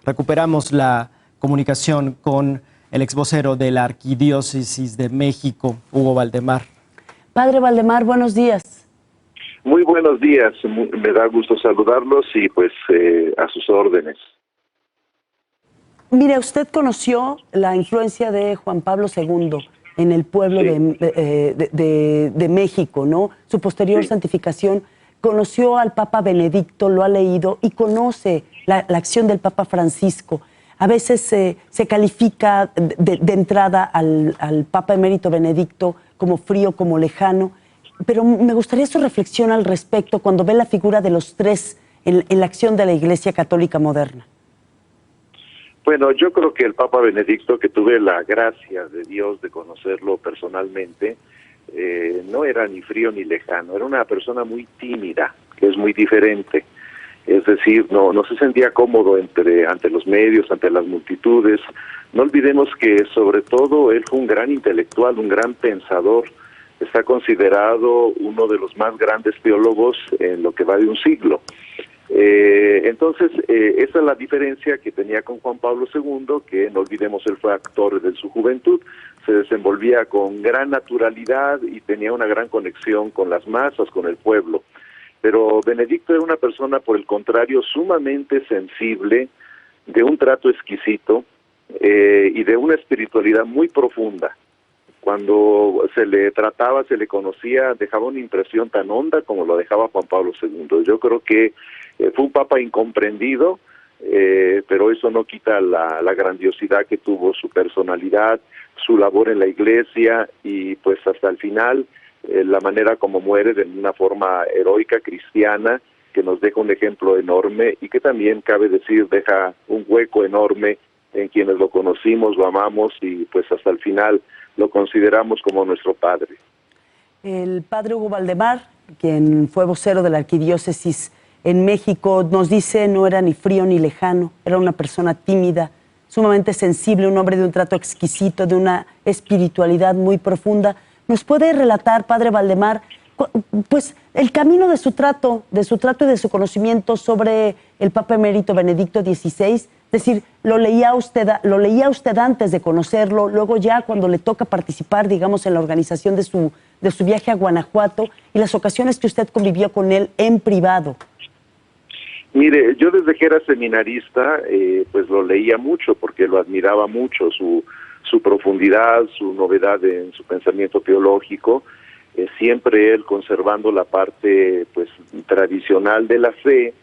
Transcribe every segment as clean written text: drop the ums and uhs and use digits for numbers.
recuperamos la comunicación con el exvocero de la Arquidiócesis de México, Hugo Valdemar. Padre Valdemar, buenos días. Muy buenos días, me da gusto saludarlos y pues a sus órdenes. Mire, usted conoció la influencia de Juan Pablo II en el pueblo de México, ¿no? Su posterior santificación, conoció al Papa Benedicto, lo ha leído y conoce la acción del Papa Francisco. A veces se califica de entrada al Papa Emérito Benedicto como frío, como lejano, pero me gustaría su reflexión al respecto cuando ve la figura de los tres en la acción de la Iglesia Católica moderna. Bueno, yo creo que el Papa Benedicto, que tuve la gracia de Dios de conocerlo personalmente, no era ni frío ni lejano, era una persona muy tímida, que es muy diferente. Es decir, no se sentía cómodo ante los medios, ante las multitudes. No olvidemos que sobre todo él fue un gran intelectual, un gran pensador. Está considerado uno de los más grandes teólogos en lo que va de un siglo. Entonces, esa es la diferencia que tenía con Juan Pablo II, que no olvidemos, él fue actor de su juventud, se desenvolvía con gran naturalidad y tenía una gran conexión con las masas, con el pueblo. Pero Benedicto era una persona, por el contrario, sumamente sensible, de un trato exquisito y de una espiritualidad muy profunda. Cuando se le trataba, se le conocía, dejaba una impresión tan honda como lo dejaba Juan Pablo II. Yo creo que fue un papa incomprendido, pero eso no quita la grandiosidad que tuvo, su personalidad, su labor en la Iglesia y pues hasta el final la manera como muere de una forma heroica, cristiana, que nos deja un ejemplo enorme y que también, cabe decir, deja un hueco enorme en quienes lo conocimos, lo amamos y pues hasta el final lo consideramos como nuestro padre. El padre Hugo Valdemar, quien fue vocero de la Arquidiócesis en México, nos dice no era ni frío ni lejano, era una persona tímida, sumamente sensible, un hombre de un trato exquisito, de una espiritualidad muy profunda. ¿Nos puede relatar, padre Valdemar, pues el camino de su trato y de su conocimiento sobre el Papa Emérito Benedicto XVI? Es decir, lo leía usted antes de conocerlo, luego ya cuando le toca participar, digamos, en la organización de su viaje a Guanajuato y las ocasiones que usted convivió con él en privado. Mire, yo desde que era seminarista, pues lo leía mucho porque lo admiraba mucho, su profundidad, su novedad en su pensamiento teológico, siempre él conservando la parte pues tradicional de la fe,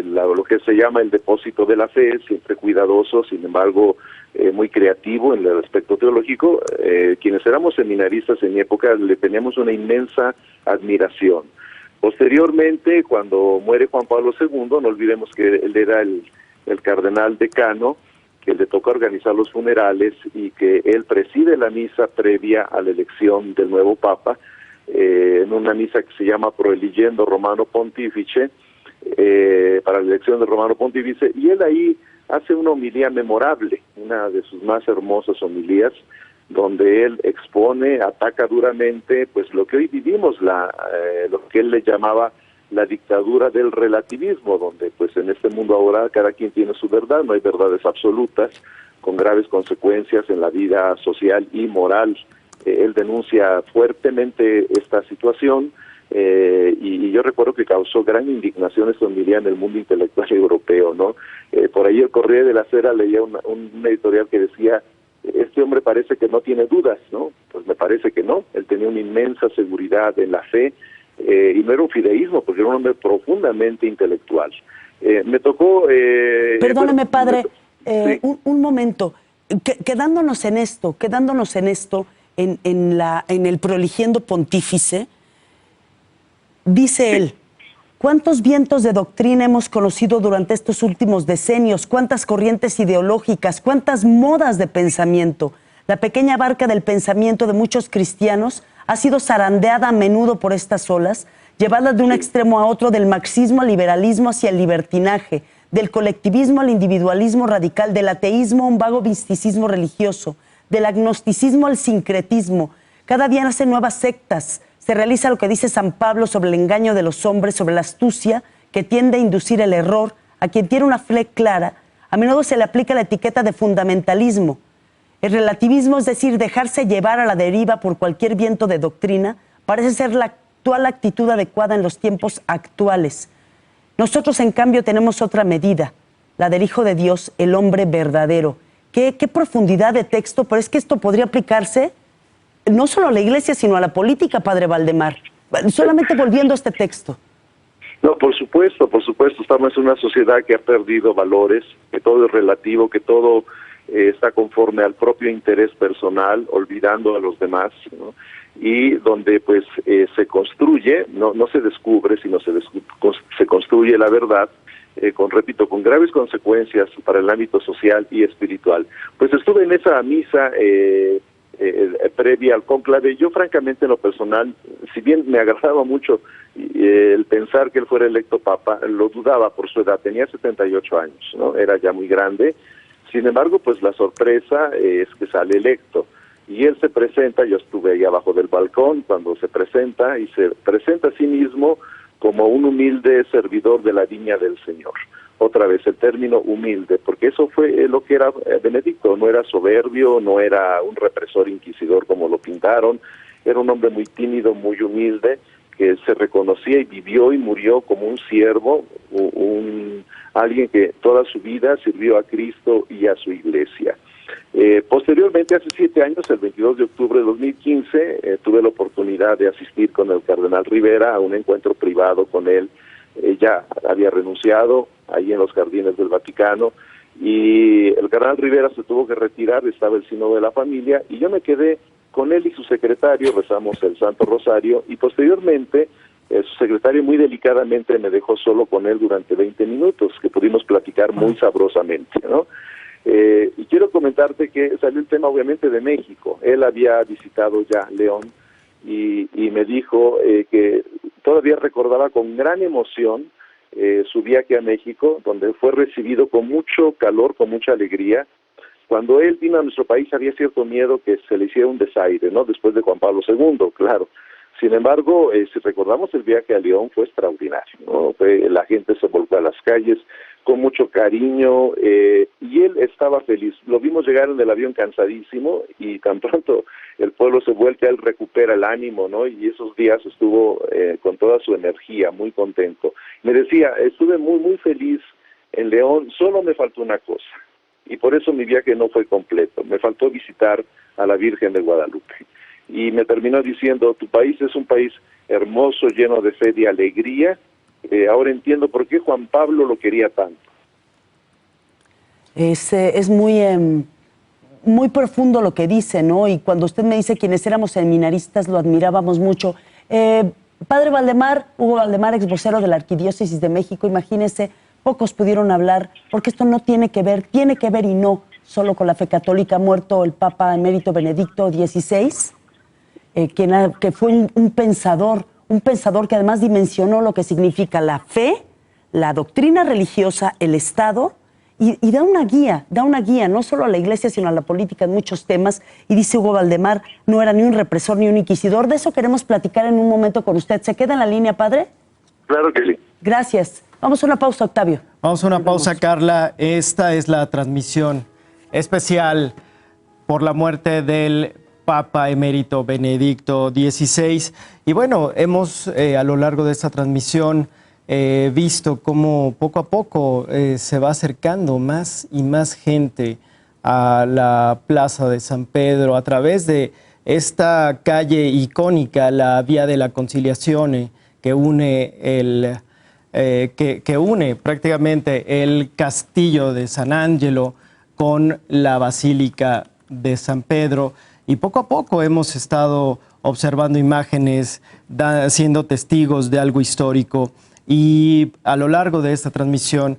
lo que se llama el depósito de la fe, siempre cuidadoso, sin embargo muy creativo en el aspecto teológico. Quienes éramos seminaristas en mi época le teníamos una inmensa admiración. Posteriormente, cuando muere Juan Pablo II, no olvidemos que él era el cardenal decano, que le toca organizar los funerales y que él preside la misa previa a la elección del nuevo Papa, en una misa que se llama Proeligendo Romano Pontifice, para la elección del Romano Pontífice, y él ahí hace una homilía memorable, una de sus más hermosas homilías, donde él expone, ataca duramente pues lo que hoy vivimos, lo que él le llamaba la dictadura del relativismo, donde pues en este mundo ahora cada quien tiene su verdad, no hay verdades absolutas, con graves consecuencias en la vida social y moral. Él denuncia fuertemente esta situación y yo recuerdo que causó gran indignación esta homilía en el mundo intelectual europeo, ¿no? Por ahí el Corriere de la Sera leía un editorial que decía: este hombre parece que no tiene dudas, ¿no? Pues me parece que no, él tenía una inmensa seguridad en la fe, y no era un fideísmo, porque era un hombre profundamente intelectual. Me tocó... Perdóneme, padre, sí. un momento. Quedándonos en esto, en el Proeligiendo Pontífice, dice él: ¿cuántos vientos de doctrina hemos conocido durante estos últimos decenios? ¿Cuántas corrientes ideológicas? ¿Cuántas modas de pensamiento? La pequeña barca del pensamiento de muchos cristianos ha sido zarandeada a menudo por estas olas, llevadas de un extremo a otro, del marxismo al liberalismo hacia el libertinaje, del colectivismo al individualismo radical, del ateísmo a un vago misticismo religioso, del agnosticismo al sincretismo. Cada día nacen nuevas sectas. Se realiza lo que dice San Pablo sobre el engaño de los hombres, sobre la astucia que tiende a inducir el error, a quien tiene una fe clara, a menudo se le aplica la etiqueta de fundamentalismo. El relativismo, es decir, dejarse llevar a la deriva por cualquier viento de doctrina, parece ser la actual actitud adecuada en los tiempos actuales. Nosotros, en cambio, tenemos otra medida, la del Hijo de Dios, el hombre verdadero. Qué profundidad de texto, pero es que esto podría aplicarse no solo a la iglesia, sino a la política, padre Valdemar. Solamente volviendo a este texto. No, por supuesto, estamos en una sociedad que ha perdido valores, que todo es relativo, que todo está conforme al propio interés personal, olvidando a los demás, ¿no? Y donde pues se construye, no se descubre, sino se construye la verdad, con graves consecuencias para el ámbito social y espiritual. Pues estuve en esa misa previa al cónclave. Yo francamente en lo personal, si bien me agradaba mucho el pensar que él fuera electo papa, lo dudaba por su edad, tenía 78 años, ¿no? Era ya muy grande. Sin embargo, pues la sorpresa es que sale electo. Y él se presenta, yo estuve ahí abajo del balcón cuando se presenta, y se presenta a sí mismo como un humilde servidor de la viña del Señor. Otra vez el término humilde, porque eso fue lo que era Benedicto, no era soberbio, no era un represor inquisidor como lo pintaron, era un hombre muy tímido, muy humilde, que se reconocía y vivió y murió como un siervo, alguien que toda su vida sirvió a Cristo y a su iglesia. Posteriormente, hace 7 años, el 22 de octubre de 2015, tuve la oportunidad de asistir con el cardenal Rivera a un encuentro privado con él. Ya había renunciado ahí en los jardines del Vaticano, y el cardenal Rivera se tuvo que retirar, estaba el sínodo de la familia, y yo me quedé con él y su secretario, rezamos el Santo Rosario, y posteriormente su secretario muy delicadamente me dejó solo con él durante 20 minutos, que pudimos platicar muy sabrosamente, ¿no? Y quiero comentarte que salió el tema obviamente de México. Él había visitado ya León y me dijo que todavía recordaba con gran emoción su viaje a México, donde fue recibido con mucho calor, con mucha alegría. Cuando él vino a nuestro país había cierto miedo que se le hiciera un desaire, ¿no? Después de Juan Pablo II, claro. Sin embargo, si recordamos el viaje a León, fue extraordinario, ¿no? La gente se volcó a las calles con mucho cariño, y él estaba feliz. Lo vimos llegar en el avión cansadísimo, y tan pronto el pueblo se vuelca, él recupera el ánimo, ¿no? Y esos días estuvo con toda su energía, muy contento. Me decía, estuve muy, muy feliz en León, solo me faltó una cosa, y por eso mi viaje no fue completo. Me faltó visitar a la Virgen de Guadalupe. Y me terminó diciendo, tu país es un país hermoso, lleno de fe y alegría. Ahora entiendo por qué Juan Pablo lo quería tanto. Es muy profundo lo que dice, ¿no? Y cuando usted me dice quienes éramos seminaristas lo admirábamos mucho. Padre Valdemar, Hugo Valdemar, ex vocero de la Arquidiócesis de México, imagínese, pocos pudieron hablar, porque esto no tiene que ver y no solo con la fe católica. Ha muerto el Papa emérito Benedicto XVI, que fue un pensador que además dimensionó lo que significa la fe, la doctrina religiosa, el Estado, y da una guía, no solo a la Iglesia, sino a la política en muchos temas. Y dice Hugo Valdemar, no era ni un represor ni un inquisidor. De eso queremos platicar en un momento con usted. ¿Se queda en la línea, padre? Claro que sí. Gracias. Vamos a una pausa, Octavio. Vamos a una pausa, Carla. Esta es la transmisión especial por la muerte del Papa emérito Benedicto XVI. Y bueno, hemos a lo largo de esta transmisión visto cómo poco a poco se va acercando más y más gente a la Plaza de San Pedro a través de esta calle icónica, la Vía de la Conciliazione, que une que une prácticamente el castillo de San Angelo con la Basílica de San Pedro. Y poco a poco hemos estado observando imágenes, siendo testigos de algo histórico. Y a lo largo de esta transmisión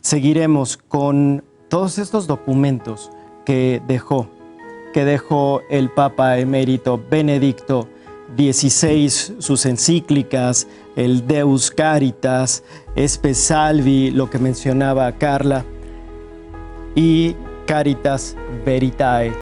seguiremos con todos estos documentos que dejó el Papa emérito Benedicto XVI, sus encíclicas, el Deus Caritas, Espe Salvi, lo que mencionaba Carla, y Caritas Veritae.